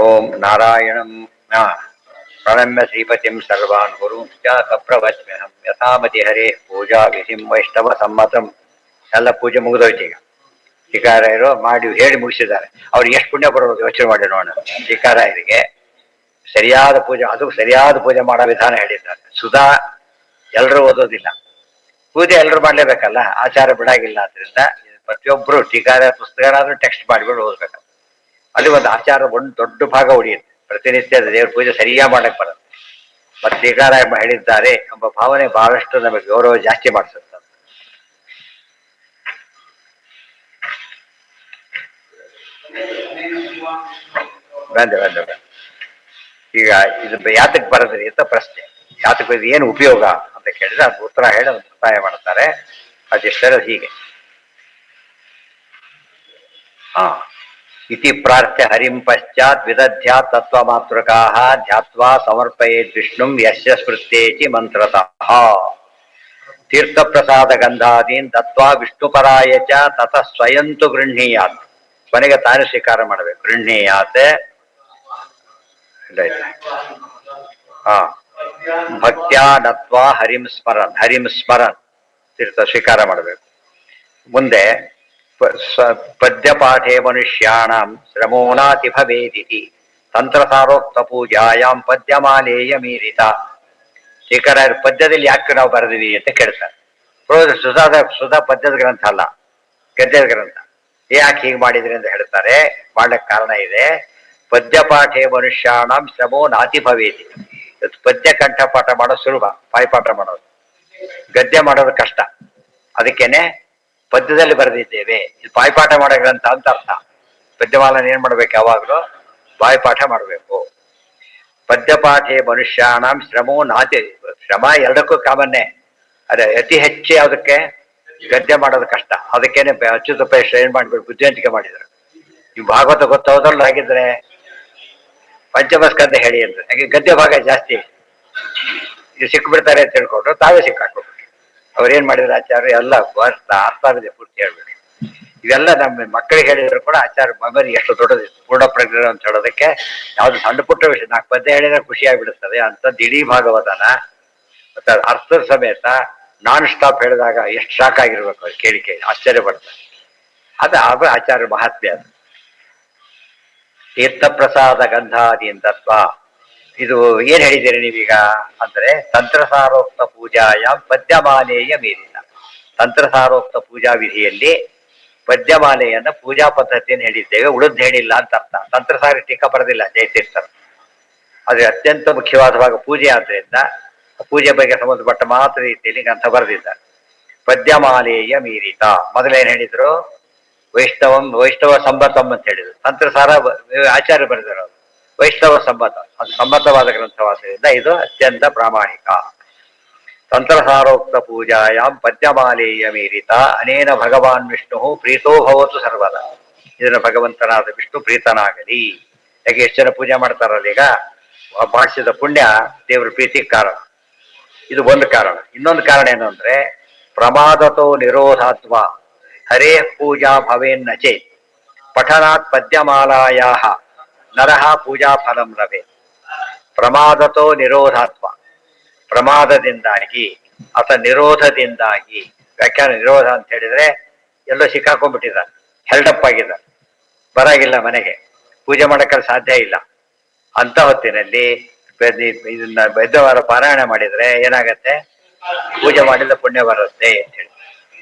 ಓಂ ನಾರಾಯಣಂ ಪ್ರಣಮ್ಯ ಶ್ರೀಪತಿಂ ಸರ್ವಾನ್ ಗುರುಂ ಚ ಸಪ್ರವಚ್ಮ್ಯಹಂ ಯಥಾಮತಿ ಹರೇ ಪೂಜಾ ವಿಧಿಂ ವೈಷ್ಣವ ಸಮ್ಮತಂ. ಎಲ್ಲ ಪೂಜೆ ಮುಗಿದೋಯ್ತು. ಈಗ ಶಿಕಾರಾಯರು ಮಾಡಿ ಹೇಳಿ ಮುಗಿಸಿದ್ದಾರೆ. ಅವ್ರಿಗೆ ಎಷ್ಟು ಪುಣ್ಯ ಬರೋದು ಯೋಚನೆ ಮಾಡಿ ನೋಡೋಣ. ಶಿಕಾರಾಯರಿಗೆ ಸರಿಯಾದ ಪೂಜೆ, ಅದು ಸರಿಯಾದ ಪೂಜೆ ಮಾಡೋ ವಿಧಾನ ಹೇಳಿದ್ದಾರೆ. ಸುಧಾ ಎಲ್ಲರೂ ಓದೋದಿಲ್ಲ, ಪೂಜೆ ಎಲ್ಲರೂ ಮಾಡ್ಲೇಬೇಕಲ್ಲ, ಆಚಾರ ಬಿಡಾಗಿಲ್ಲ. ಆದ್ರಿಂದ ಪ್ರತಿಯೊಬ್ಬರು ಟೀಕಾರ ಪುಸ್ತಕನಾದ್ರೂ ಟೆಕ್ಸ್ಟ್ ಮಾಡಿಬಿಟ್ಟು ಓದ್ಬೇಕು. ಅಲ್ಲಿ ಒಂದು ಆಚಾರ ಒಂದು ದೊಡ್ಡ ಭಾಗ ಉಳಿಯುತ್ತೆ. ಪ್ರತಿನಿತ್ಯದ ದೇವ್ರ ಪೂಜೆ ಸರಿಯಾಗಿ ಮಾಡಕ್ ಬರುತ್ತೆ. ಮತ್ತೆ ಟೀಕಾರ ಹೇಳಿದ್ದಾರೆ ಎಂಬ ಭಾವನೆ ಬಹಳಷ್ಟು ನಮಗೆ ಗೌರವ ಜಾಸ್ತಿ ಮಾಡಿಸುತ್ತೆ. ಬಂದೆ ಈಗ ಇದು ಯಾತಕ್ಕೆ ಬರೋದ್ರಿ ಅಂತ ಪ್ರಶ್ನೆ. ಯಾತಕ್ಕೆ ಏನು ಉಪಯೋಗ ಅಂತ ಕೇಳಿದ್ರೆ ಅದು ಉತ್ತರ ಹೇಳಿ ಅದನ್ನು ಮುಕ್ತಾಯ ಮಾಡ್ತಾರೆ. ಅದೆಷ್ಟರ ಹೀಗೆ ಇತಿ ಪ್ರಾರ್ಥ್ಯ ಹರಿಂ ಪಶ್ಚಾತ್ ವಿದಧ್ಯಾತ್ ತತ್ವ ಮಾತೃಕಾಃ ಧ್ಯಾತ್ವಾ ಸಮರ್ಪಯೇದ್ ವಿಷ್ಣುಂ ಯಸ್ಯ ಸ್ಮೃತ್ಯೇತಿ ಮಂತ್ರತಃ ತೀರ್ಥ ಪ್ರಸಾದ ಗಂಧಾದೀನ್ ದತ್ವಾ ವಿಷ್ಣುಪರಾಯ ಚ ತತಃ ಸ್ವಯಂತು ಗೃಹ್ಣೀಯಾತ್. ಕೊನೆಗೆ ತಾನೇ ಸ್ವೀಕಾರ ಮಾಡಬೇಕು. ಗೃಹ್ಣೀಯಾತ್ ಭಕ್ತ್ಯಾ ನತ್ವಾ ಹರಿಂ ಸ್ಮರನ್ ತೀರ್ಥ ಸ್ವೀಕಾರ ಮಾಡಬೇಕು. ಮುಂದೆ ಪದ್ಯಪಾಠೆ ಮನುಷ್ಯಾಣಂ ಶ್ರಮೋನಾತಿ ಭವೇದಿತಿ ತಂತ್ರಸಾರೋಕ್ತ ಪೂಜಾಯಾಂ ಪದ್ಯಮಾಲೇಯ ಮೀರಿತ. ಶ್ರೀಕರಾಯರು ಪದ್ಯದಲ್ಲಿ ಯಾಕೆ ನಾವು ಬರೆದಿವಿ ಅಂತ ಕೇಳ್ತಾರೆ. ಸುಧಾ ಪದ್ಯದ ಗ್ರಂಥ ಅಲ್ಲ, ಗದ್ಯದ ಗ್ರಂಥ. ಯಾಕೆ ಹೀಗೆ ಮಾಡಿದ್ರಿ ಅಂತ ಹೇಳ್ತಾರೆ. ಮಾಡ್ಲಿಕ್ಕೆ ಕಾರಣ ಇದೆ. ಪದ್ಯಪಾಠೆ ಮನುಷ್ಯಾಣಂ ಶ್ರಮೋ ನಾತಿ ಭವೇದಿ. ಪದ್ಯ ಕಂಠಪಾಠ ಮಾಡೋದು ಸುಲಭ, ಬಾಯಿಪಾಠ ಮಾಡೋದು. ಗದ್ಯ ಮಾಡೋದು ಕಷ್ಟ. ಅದಕ್ಕೇನೆ ಪದ್ಯದಲ್ಲಿ ಬರೆದಿದ್ದೇವೆ. ಇದು ಬಾಯಿಪಾಠ ಮಾಡೋ ಗ್ರಂಥ ಅಂತ ಅರ್ಥ. ಪದ್ಯಮಾಲನ ಏನ್ ಮಾಡ್ಬೇಕು? ಯಾವಾಗಲೂ ಬಾಯಿಪಾಠ ಮಾಡಬೇಕು. ಪದ್ಯಪಾಠೆ ಮನುಷ್ಯಾಣಂ ಶ್ರಮೋ ನಾತಿ. ಶ್ರಮ ಎರಡಕ್ಕೂ ಕಾಮನ್ನೇ. ಅದೇ ಅತಿ ಹೆಚ್ಚು ಯಾವುದಕ್ಕೆ? ಗದ್ಯ ಮಾಡೋದು ಕಷ್ಟ. ಅದಕ್ಕೇನೆ ಅಚ್ಯುತ ಪೇಶ ಏನ್ ಮಾಡ್ಬೇಕು? ಬುದ್ಧಿವಂತಿಕೆ ಮಾಡಿದ್ರು. ನೀವು ಭಾಗವತ ಗೊತ್ತೋದ್ರಲ್ಲ ಹಾಗಿದ್ರೆ ಪಂಚಮಸ್ಕಂದ ಹೇಳಿ ಅಂದ್ರೆ ಹಾಗೆ ಗದ್ಯ ಭಾಗ ಜಾಸ್ತಿ ಇದು ಸಿಕ್ಬಿಡ್ತಾರೆ ಅಂತ ಹೇಳ್ಕೊಂಡ್ರು. ತಾವೇ ಸಿಕ್ಕಾಕ್ಬಿಟ್ರು. ಅವ್ರೇನ್ ಮಾಡಿದ್ರು ಆಚಾರ್ಯ ಎಲ್ಲ ಅರ್ಥವಿದೆ ಪೂರ್ತಿ ಹೇಳ್ಬಿಟ್ರು. ಇವೆಲ್ಲ ನಮ್ಮ ಮಕ್ಕಳಿಗೆ ಹೇಳಿದ್ರು ಕೂಡ ಆಚಾರ ಮೆಮರಿ ಎಷ್ಟು ದೊಡ್ಡದಿತ್ತು. ಪೂರ್ಣ ಪ್ರಜ್ಞೆ ಅಂತ ಹೇಳೋದಕ್ಕೆ ಯಾವ್ದು ಸಣ್ಣ ಪುಟ್ಟ ವಿಷಯ 4 ಪದ್ಯ ಹೇಳಿದ್ರೆ ಖುಷಿ ಆಗ್ಬಿಡುತ್ತದೆ. ಅಂತದ್ದು ಇಡೀ ಭಾಗವತನ ಮತ್ತೆ ಅರ್ಥದ ಸಮೇತ ನಾನ್ ಸ್ಟಾಪ್ ಹೇಳಿದಾಗ ಎಷ್ಟು ಶಾಕ್ ಆಗಿರ್ಬೇಕು. ಅದು ಕೇಳಿ ಆಶ್ಚರ್ಯ ಪಡ್ತಾರೆ. ಅದು ಆಚಾರ್ಯ ಮಹಾತ್ಮೆ. ಅದು ತೀರ್ಥ ಪ್ರಸಾದ ಗಂಧಾದೀನ್ ತತ್ವ. ಇದು ಏನ್ ಹೇಳಿದ್ದೀರಿ ನೀವೀಗ ಅಂದ್ರೆ ತಂತ್ರಸಾರೋಕ್ತ ಪೂಜಾಯ ಪದ್ಯಮಾಲೆಯ ಮೀರಿಲ್ಲ. ತಂತ್ರಸಾರೋಕ್ತ ಪೂಜಾ ವಿಧಿಯಲ್ಲಿ ಪದ್ಯಮಾಲೆಯನ್ನ ಪೂಜಾ ಪದ್ಧತಿಯನ್ನು ಹೇಳಿದ್ದೇವೆ, ಉಳಿದ್ ಹೇಳಿಲ್ಲ ಅಂತ ಅರ್ಥ. ತಂತ್ರಸಾರ ಟೀಕಾ ಬರೋದಿಲ್ಲ ಜಯತೀರ್ಥರು. ಆದ್ರೆ ಅತ್ಯಂತ ಮುಖ್ಯವಾದ ಭಾಗ ಪೂಜೆ ಆದ್ರಿಂದ ಪೂಜೆ ಬಗ್ಗೆ ಸಂಬಂಧಪಟ್ಟ ಮಾತ್ರ ರೀತಿಯಲ್ಲಿ ಗ್ರಂಥ ಬರೆದಿದ್ದಾರೆ. ಪದ್ಯಮಾಲೆಯ ಮೀರಿತ. ಮೊದಲೇನ್ ಹೇಳಿದ್ರು? ವೈಷ್ಣವ ಸಂಬತಂ ಅಂತ ಹೇಳಿದ್ರು. ತಂತ್ರಸಾರ ಆಚಾರ್ಯ ಬರೆದಿರೋದು ವೈಷ್ಣವ ಸಂಬತ. ಅದು ಸಂಬತವಾದ ಗ್ರಂಥವಾದ್ದರಿಂದ ಇದು ಅತ್ಯಂತ ಪ್ರಾಮಾಣಿಕ. ತಂತ್ರಸಾರೋಕ್ತ ಪೂಜಾಯಾಂ ಪದ್ಯಮಾಲೇಯ ಮೀರಿತ ಅನೇನ ಭಗವಾನ್ ವಿಷ್ಣು ಪ್ರೀತೋ ಭವತು ಸರ್ವದ. ಇದನ್ನ ಭಗವಂತನಾದ ವಿಷ್ಣು ಪ್ರೀತನಾಗಲಿ. ಯಾಕೆ ಎಷ್ಟು ಜನ ಪೂಜೆ ಮಾಡ್ತಾರಲ್ಲ ಈಗ, ಭಾಷ್ಯದ ಪುಣ್ಯ ದೇವ್ರ ಪ್ರೀತಿಗೆ ಕಾರಣ. ಇದು ಒಂದು ಕಾರಣ. ಇನ್ನೊಂದು ಕಾರಣ ಏನು ಅಂದ್ರೆ ಪ್ರಮಾದತೋ ನಿರೋಧಾತ್ವ ಹರೇ ಪೂಜಾ ಭವೇನ್ನಚೆ ಪಠನಾತ್ ಪದ್ಯಮಾಲಾಯಾ ನರಹ ಪೂಜಾ ಫಲಂ ಲಭೆ. ಪ್ರಮಾದತೋ ನಿರೋಧಾತ್ವ. ಪ್ರಮಾದದಿಂದಾಗಿ ಅಥವಾ ನಿರೋಧದಿಂದಾಗಿ. ವ್ಯಾಖ್ಯಾನ ನಿರೋಧ ಅಂತ ಹೇಳಿದ್ರೆ ಎಲ್ಲೋ ಸಿಕ್ಕಾಕೊಂಡ್ಬಿಟ್ಟಿದ್ದಾರೆ, ಹೆಲ್ಡಪ್ ಆಗಿದ್ದಾರೆ, ಬರಾಗಿಲ್ಲ ಮನೆಗೆ, ಪೂಜೆ ಮಾಡಕ್ಕೆ ಸಾಧ್ಯ ಇಲ್ಲ ಅಂತ ಹೊತ್ತಿನಲ್ಲಿ ಇದನ್ನ ಬೈದವಾರ ಪಾರಾಯಣ ಮಾಡಿದ್ರೆ ಏನಾಗತ್ತೆ? ಪೂಜೆ ಮಾಡಿದ ಪುಣ್ಯ ಬರುತ್ತೆ ಅಂತ ಹೇಳಿ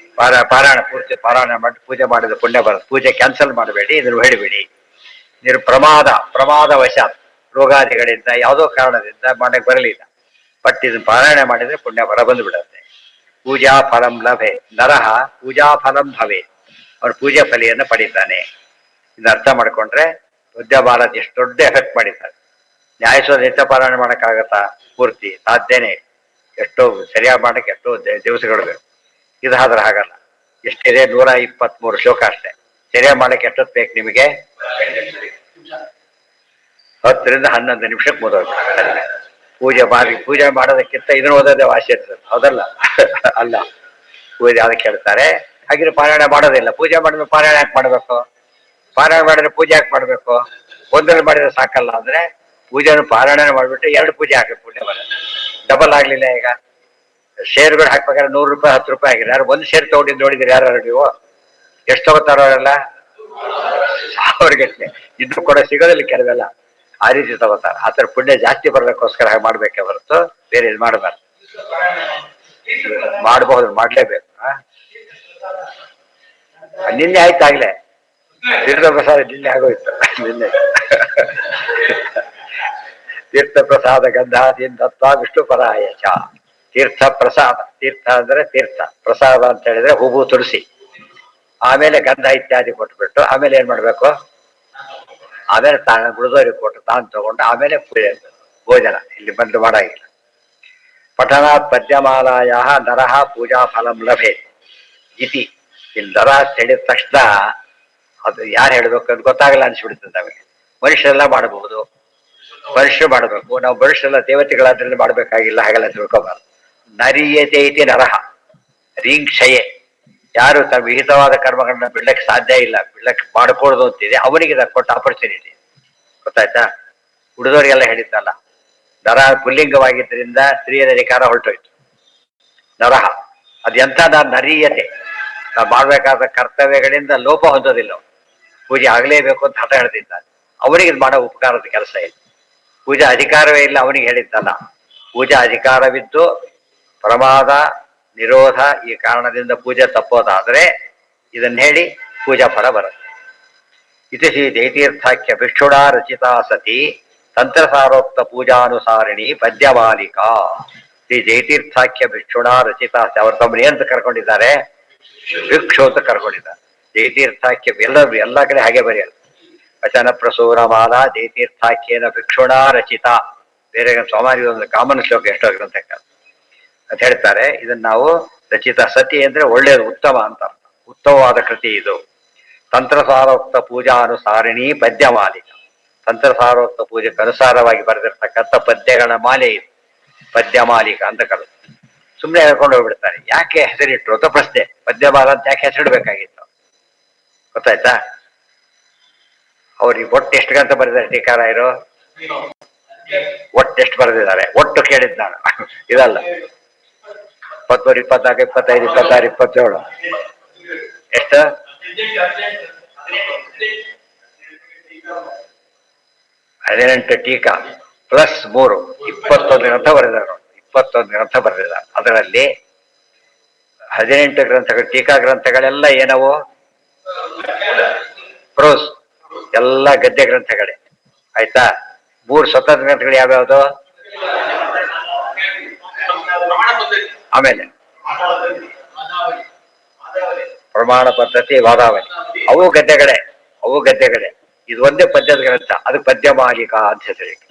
ಪಾರಾಯಣ ಪೂರ್ತಿ ಪಾರಾಯಣ ಮಾಡಿ ಪೂಜೆ ಮಾಡಿದ ಪುಣ್ಯ ಬರುತ್ತೆ. ಪೂಜೆ ಕ್ಯಾನ್ಸಲ್ ಮಾಡಬೇಡಿ, ಇದನ್ನು ಹೇಳಿಬಿಡಿ. ನೀವು ಪ್ರಮಾದವಶಾತ್ ರೋಗಾದಿಗಳಿಂದ ಯಾವುದೋ ಕಾರಣದಿಂದ ಮಾಡಕ್ಕೆ ಬರಲಿಲ್ಲ, ಬಟ್ ಇದನ್ನ ಪಾರಾಯಣ ಮಾಡಿದ್ರೆ ಪುಣ್ಯ ಬಂದು ಬಿಡುತ್ತೆ. ಪೂಜಾ ಫಲಂ ಲಭೆ ನರಹ ಪೂಜಾ ಫಲಂ ಭವೆ. ಅವನು ಪೂಜೆ ಫಲಿಯನ್ನು ಪಡಿತಾನೆ. ಇದನ್ನ ಅರ್ಥ ಮಾಡ್ಕೊಂಡ್ರೆ ವಿದ್ಯಾ ಭಾರತ್ ಎಷ್ಟು ದೊಡ್ಡ ಎಫೆಕ್ಟ್ ಮಾಡಿದ್ದಾರೆ. ನ್ಯಾಯಸೋಧ ನಿತ್ಯ ಪಾರಾಯಣ ಮಾಡೋಕ್ಕಾಗತ್ತಾ? ಪೂರ್ತಿ ಸಾಧ್ಯನೇ. ಎಷ್ಟೋ ಸರಿಯಾಗಿ ಮಾಡಕ್ಕೆ ಎಷ್ಟೋ ದಿವಸಗಳು ಬೇಕು. ಇದಾದ್ರೆ ಹಾಗಲ್ಲ. ಎಷ್ಟಿದೆ? 123 ಶ್ಲೋಕ ಅಷ್ಟೇ. ಸರಿಯಾಗಿ ಮಾಡಕ್ಕೆ ಎಷ್ಟೊತ್ತು ಬೇಕು ನಿಮಗೆ? 10 ರಿಂದ 11 ನಿಮಿಷಕ್ಕೆ ಮುಗಿದೋಗ್ತದೆ. ಪೂಜೆ ಮಾಡೋದಕ್ಕಿಂತ ಇದನ್ನ ಓದೋದೇ ವಾಸಿ ಇರ್ತದೆ, ಹೌದಲ್ಲ? ಅಲ್ಲ, ಪೂಜೆ ಅದಕ್ಕೆ ಹೇಳ್ತಾರೆ. ಹಾಗೆ ಪಾರಾಯಣ ಮಾಡೋದಿಲ್ಲ. ಪೂಜೆ ಮಾಡಿದ್ರೆ ಪಾರಾಯಣ ಯಾಕೆ ಮಾಡಬೇಕು? ಪಾರಾಯಣ ಮಾಡಿದ್ರೆ ಪೂಜೆ ಯಾಕೆ ಮಾಡಬೇಕು? ಒಂದರಲ್ಲಿ ಮಾಡಿದ್ರೆ ಸಾಕಲ್ಲ ಅಂದ್ರೆ ಪೂಜೆನ ಪಾರಾಯಣ ಮಾಡ್ಬಿಟ್ಟು 2 ಪೂಜೆ ಹಾಕಿ ಪುಣ್ಯ ಬರುತ್ತೆ. ಡಬಲ್ ಆಗ್ಲಿಲ್ಲ ಈಗ. ಶೇರ್ಗಳು ಹಾಕ್ಬೇಕಾದ್ರೆ 100 ರೂಪಾಯಿ 10 ರೂಪಾಯಿ ಆಗಿದೆ. ಯಾರು ಒಂದು ಶೇರ್ ತಗೊಂಡಿದ್ದು ನೋಡಿದ್ರಿ ಯಾರು ನೀವು? ಎಷ್ಟು ತಗೋತಾರೋ ಅವರೆಲ್ಲ? 1000 ಗಟ್ಟಲೆ. ಇನ್ನು ಕೂಡ ಸಿಗೋದಿಲ್ಲ ಕೆಲವೆಲ್ಲ. ಆ ರೀತಿ ತಗೋತಾರೆ. ಆ ಥರ ಪುಣ್ಯ ಜಾಸ್ತಿ ಬರ್ಬೇಕೋಸ್ಕರ ಹಾಗೆ ಮಾಡ್ಬೇಕೆ ಹೊರತು ಬೇರೆ ಇದು ಮಾಡಬಾರ್ದು. ಮಾಡಬಹುದು, ಮಾಡ್ಲೇಬೇಕು. ನಿನ್ನೆ ಆಯ್ತಾಗ್ಲೇ ತೀರ್ಥ ಪ್ರಸಾದ ನಿನ್ನೆ ಆಗೋಯ್ತು. ನಿನ್ನೆ ತೀರ್ಥ ಪ್ರಸಾದ ಗಂಧಾದೀನ್ ದತ್ವ ವಿಷ್ಣು ಪರಾಯಚ. ತೀರ್ಥ ಪ್ರಸಾದ, ತೀರ್ಥ ಅಂದ್ರೆ ತೀರ್ಥ, ಪ್ರಸಾದ ಅಂತ ಹೇಳಿದ್ರೆ ಹೂವು ತುಳಸಿ, ಆಮೇಲೆ ಗಂಧ ಇತ್ಯಾದಿ ಕೊಟ್ಬಿಟ್ಟು ಆಮೇಲೆ ಏನ್ ಮಾಡ್ಬೇಕು? ಆಮೇಲೆ ತಾನು ಉಳಿದವರಿಗೆ ಕೊಟ್ಟು ತಾನು ತಗೊಂಡು ಆಮೇಲೆ ಪೂಜೆ ಭೋಜನ ಇಲ್ಲಿ ಬಂದು ಮಾಡಾಗಿಲ್ಲ. ಪಠನಾತ್ ಪದ್ಯಮಾಲಾಯ ನರಹ ಪೂಜಾ ಫಲಂ ಲಭೆ ಇತಿ. ಇಲ್ಲಿ ನರ ಹೇಳಿದ ತಕ್ಷಣ ಅದು ಯಾರು ಹೇಳ್ಬೇಕು ಅಂತ ಗೊತ್ತಾಗಲ್ಲ ಅನ್ಸ್ಬಿಡ್ತದೆ ನಮಗೆ. ಮನುಷ್ಯರೆಲ್ಲ ಮಾಡಬಹುದು, ಮನುಷ್ಯರು ಮಾಡಬೇಕು. ನಾವು ಮನುಷ್ಯರೆಲ್ಲ ದೇವತೆಗಳಾದ್ರಲ್ಲಿ ಮಾಡ್ಬೇಕಾಗಿಲ್ಲ, ಹಾಗೆಲ್ಲ ತಿಳ್ಕೊಬಾರ್ದು. ನರಿಯತೆ ಐತಿ ನರಹ ರೀಕ್ಷಯೆ. ಯಾರು ತಮ್ಮ ವಿಹಿತವಾದ ಕರ್ಮಗಳನ್ನ ಬಿಡ್ಲಕ್ಕೆ ಸಾಧ್ಯ ಇಲ್ಲ, ಬಿಡ್ಲಕ್ಕೆ ಮಾಡ್ಕೊಳ್ದು ಅಂತಿದೆ, ಅವನಿಗೆ ಕೊಟ್ಟ ಆಪರ್ಚುನಿಟಿ. ಗೊತ್ತಾಯ್ತಾ? ಉಳಿದವರಿಗೆಲ್ಲ ಹೇಳಿದ್ದಲ್ಲ. ನರ ಪುಲ್ಲಿಂಗವಾಗಿದ್ದರಿಂದ ಸ್ತ್ರೀಯರ ಅಧಿಕಾರ ಹೊರಟೋಯ್ತು. ನರಹ ಅದು ಎಂಥ ನರೀಯತೆ. ನಾವು ಮಾಡಬೇಕಾದ ಕರ್ತವ್ಯಗಳಿಂದ ಲೋಪ ಹೊಂದೋದಿಲ್ಲ. ಪೂಜೆ ಆಗಲೇಬೇಕು ಅಂತ ಹಠ ಹೇಳ್ತಿದ್ದಾನೆ. ಅವನಿಗೆ ಇದು ಮಾಡೋ ಉಪಕಾರದ ಕೆಲಸ ಇಲ್ಲ. ಪೂಜಾ ಅಧಿಕಾರವೇ ಇಲ್ಲ ಅವನಿಗೆ ಹೇಳಿದ್ದಲ್ಲ. ಪೂಜಾ ಅಧಿಕಾರವಿದ್ದು ಪ್ರಮಾದ ನಿರೋಧ ಈ ಕಾರಣದಿಂದ ಪೂಜೆ ತಪ್ಪೋದಾದ್ರೆ ಇದನ್ನ ಹೇಳಿ ಪೂಜಾ ಫಲ ಬರುತ್ತೆ. ಇದು ಶ್ರೀ ಜಯತೀರ್ಥಾಖ್ಯ ಭಿಕ್ಷುಡಾ ರಚಿತಾ ಸತಿ ತಂತ್ರಸಾರೋಕ್ತ ಪೂಜಾನುಸಾರಿಣಿ ಪದ್ಯಮಾಲಿಕಾ. ಶ್ರೀ ಜಯತೀರ್ಥಾಖ್ಯ ಭಿಕ್ಷುಡಾ ರಚಿತಾ, ಅವ್ರ ತಮ್ಮನೇ ಅಂತ ಕರ್ಕೊಂಡಿದ್ದಾರೆ, ಭಿಕ್ಷು ಅಂತ ಕರ್ಕೊಂಡಿದ್ದಾರೆ. ಜಯತೀರ್ಥಾಖ್ಯ ಎಲ್ಲ ಕಡೆ ಹಾಗೆ ಬರೆಯಲ್ಲ. ವಚನ ಪ್ರಸೂರ ಮಾಲಾ ಜಯತೀರ್ಥಾಖ್ಯೇನ ಭಿಕ್ಷುಡಾ ರಚಿತಾ. ಬೇರೆ ಸ್ವಾಮಾರಿ ಒಂದು ಕಾಮನ್ ಶ್ಲೋಕ ಎಷ್ಟೋ ಗ್ರಂಥಕ್ಕೆ ಅಂತ ಹೇಳ್ತಾರೆ. ಇದನ್ನ ನಾವು ರಚಿತ ಸತಿ ಅಂದ್ರೆ ಒಳ್ಳೆಯದು, ಉತ್ತಮ ಅಂತ ಅರ್ಥ. ಉತ್ತಮವಾದ ಕೃತಿ ಇದು. ತಂತ್ರಸಾರೋಕ್ತ ಪೂಜಾನುಸಾರಿಣಿ ಪದ್ಯಮಾಲಿಕ. ತಂತ್ರಸಾರೋಕ್ತ ಪೂಜೆಗೆ ಅನುಸಾರವಾಗಿ ಬರೆದಿರ್ತಕ್ಕಂಥ ಪದ್ಯಗಳ ಮಾಲೆ ಇದು, ಪದ್ಯಮಾಲಿಕ ಅಂತ ಕರೆದು. ಸುಮ್ಮನೆ ಹೇಳ್ಕೊಂಡು ಹೋಗ್ಬಿಡ್ತಾರೆ. ಯಾಕೆ ಹೆಸರಿಟ್ರು ಅಂತ ಪ್ರಶ್ನೆ. ಪದ್ಯಮಾಲ ಅಂತ ಯಾಕೆ ಹೆಸರಿಡ್ಬೇಕಾಗಿತ್ತು? ಗೊತ್ತಾಯ್ತಾ? ಅವ್ರಿಗೆ ಒಟ್ಟು ಎಷ್ಟು ಗಂಟೆ ಬರೆದಿದ್ದಾರೆ ಟೀಕಾರಾಯರು? ಒಟ್ಟು ಎಷ್ಟು ಬರೆದಿದ್ದಾರೆ? ಒಟ್ಟು ಕೇಳಿದ್ ನಾನು, ಇದಲ್ಲ. 23, 24, 25, 26, 27 ಎಷ್ಟು? 18 ಟೀಕಾ ಪ್ಲಸ್ 3, 21 ಗ್ರಂಥ ಬರೆದಿದ್ದಾರೆ. 21 ಗ್ರಂಥ ಬರೆದಿದ್ದಾರೆ. ಅದರಲ್ಲಿ 18 ಗ್ರಂಥಗಳು ಟೀಕಾ ಗ್ರಂಥಗಳೆಲ್ಲ ಏನವು? ಪ್ರೋಸ್, ಎಲ್ಲ ಗದ್ಯ ಗ್ರಂಥಗಳೇ. ಆಯ್ತಾ? 3 ಸ್ವತಂತ್ರ ಗ್ರಂಥಗಳು ಯಾವ್ಯಾವುದು? ಆಮೇಲೆ ಪ್ರಮಾಣ ಪದ್ಧತಿ, ವಾದಾವಳಿ, ಅವು ಗದ್ಯಗಳೇ. ಇದು ಒಂದೇ ಪದ್ಯದ ಗ್ರಂಥ, ಅದು ಪದ್ಯಮಾಲಿಕಾ ಅಂತ ಹೆಸರಿಗೆ.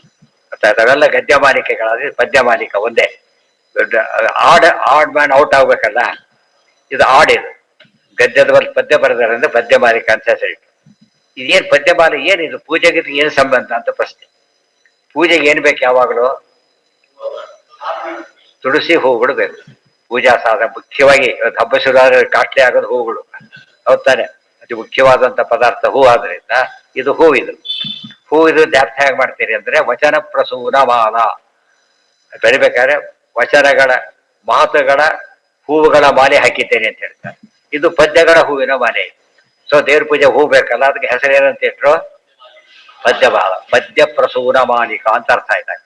ಅವೆಲ್ಲ ಗದ್ಯ ಮಾಲಿಕೆಗಳಾದ್ರೆ ಪದ್ಯಮಾಲಿಕ ಒಂದೇ. ಆಡ್ ಮ್ಯಾನ್ ಔಟ್ ಆಗ್ಬೇಕಲ್ಲ, ಇದು ಆಡ್. ಇದು ಗದ್ಯದ ಪದ್ಯ ಬರೆದಾರೆ ಅಂದ್ರೆ ಪದ್ಯಮಾಲಿಕ ಅಂತ ಹೆಸರಿಟ್ಟು. ಇದೇನ್ ಪದ್ಯಮಾಲೆ ಏನಿದು? ಪೂಜೆಗೆ ಏನ್ ಸಂಬಂಧ ಅಂತ ಪ್ರಶ್ನೆ. ಪೂಜೆಗೆ ಏನ್ ಬೇಕು? ಯಾವಾಗಲೂ ತುಳಸಿ ಹೂಗಳು ಬೇಕು. ಪೂಜಾ ಸಾಧನ ಮುಖ್ಯವಾಗಿ ಹಬ್ಬ ಶುರು ಆದ್ರೆ ಕಾಸ್ಟ್ಲಿ ಆಗೋದು ಹೂಗಳು. ಹೌದ್ ತಾನೆ? ಅತಿ ಮುಖ್ಯವಾದಂತ ಪದಾರ್ಥ ಹೂ ಆದ್ರಿಂದ ಇದು ಹೂವಿದು. ಹೂವಿದು ಜಾಸ್ತಿ ಹೇಗೆ ಮಾಡ್ತೀರಿ ಅಂದ್ರೆ ವಚನ ಪ್ರಸೂನ ಮಾಲ ಬೆಳಿಬೇಕಾದ್ರೆ ವಚನಗಳ ಮಾತುಗಳ ಹೂವುಗಳ ಮಾಲೆ ಹಾಕಿದ್ದೇನೆ ಅಂತ ಹೇಳ್ತಾರೆ. ಇದು ಪದ್ಯಗಳ ಹೂವಿನ ಮಾಲೆ. ಸೊ ದೇವ್ರ ಪೂಜೆ ಹೂ ಬೇಕಲ್ಲ, ಅದಕ್ಕೆ ಹೆಸರು ಏನಂತ ಇಟ್ರು? ಪದ್ಯಮಾಲ, ಪದ್ಯ ಪ್ರಸೂನ ಮಾಲಿಕ ಅಂತ ಅರ್ಥ ಆಯ್ತಾಗ.